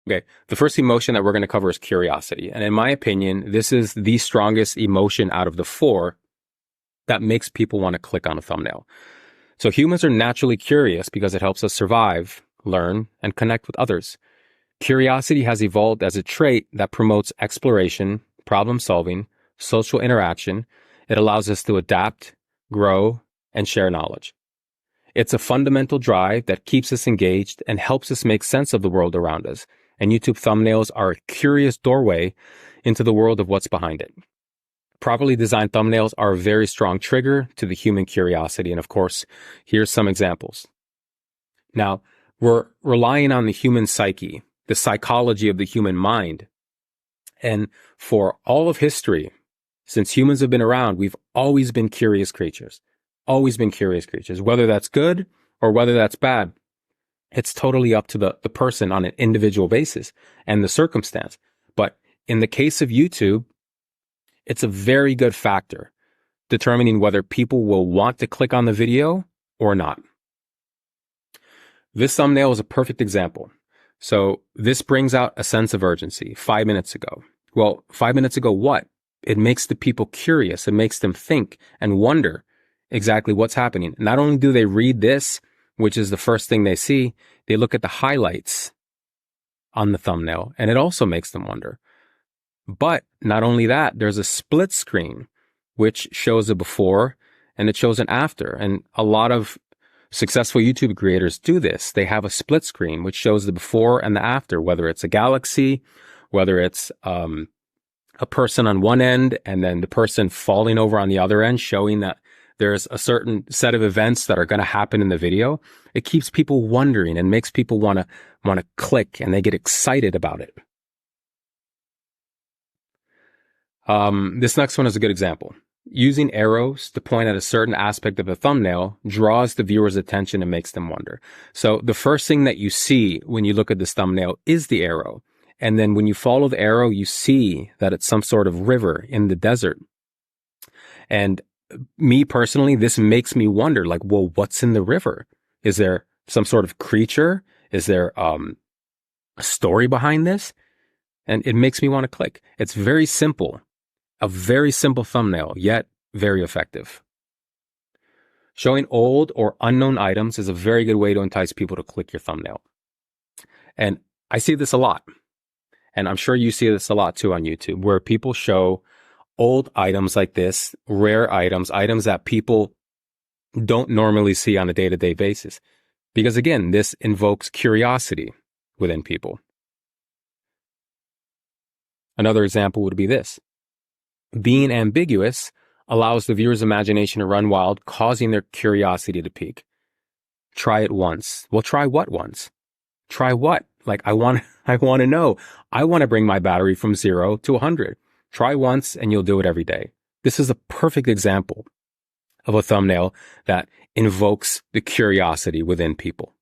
Okay, the first emotion that we're going to cover is curiosity. And in my opinion, this is the strongest emotion out of the four that makes people want to click on a thumbnail. So humans are naturally curious because it helps us survive, learn, and connect with others. Curiosity has evolved as a trait that promotes exploration, problem solving, social interaction. It allows us to adapt, grow, and share knowledge. It's a fundamental drive that keeps us engaged and helps us make sense of the world around us. And YouTube thumbnails are a curious doorway into the world of what's behind it. Properly designed thumbnails are a very strong trigger to the human curiosity. And of course, here's some examples. Now, we're relying on the human psyche, the psychology of the human mind. And for all of history, since humans have been around, we've always been curious creatures. Always been curious creatures. Whether that's good or whether that's bad, it's totally up to the person on an individual basis and the circumstance. But in the case of YouTube, it's a very good factor determining whether people will want to click on the video or not. This thumbnail is a perfect example. So this brings out a sense of urgency 5 minutes ago. Well, 5 minutes ago, what? It makes the people curious. It makes them think and wonder exactly what's happening. Not only do they read this, which is the first thing they see, they look at the highlights on the thumbnail, and it also makes them wonder. But not only that, there's a split screen, which shows a before and it shows an after. And a lot of successful YouTube creators do this. They have a split screen, which shows the before and the after, whether it's a galaxy, whether it's a person on one end and then the person falling over on the other end, showing that there's a certain set of events that are going to happen in the video. It keeps people wondering and makes people want to click, and they get excited about it. This next one is a good example. Using arrows to point at a certain aspect of a thumbnail draws the viewer's attention and makes them wonder. So the first thing that you see when you look at this thumbnail is the arrow. And then when you follow the arrow, you see that it's some sort of river in the desert. And me personally, this makes me wonder, like, well, what's in the river? Is there some sort of creature? Is there a story behind this? And it makes me want to click. It's very simple. A very simple thumbnail, yet very effective. Showing old or unknown items is a very good way to entice people to click your thumbnail. And I see this a lot. And I'm sure you see this a lot too on YouTube, where people show old items like this, rare items, items that people don't normally see on a day-to-day basis. Because again, this invokes curiosity within people. Another example would be this. Being ambiguous allows the viewer's imagination to run wild, causing their curiosity to peak. Try it once. Well, try what once? Try what? Like, I want to know. I want to bring my battery from 0 to 100. Try once and you'll do it every day. This is a perfect example of a thumbnail that invokes the curiosity within people.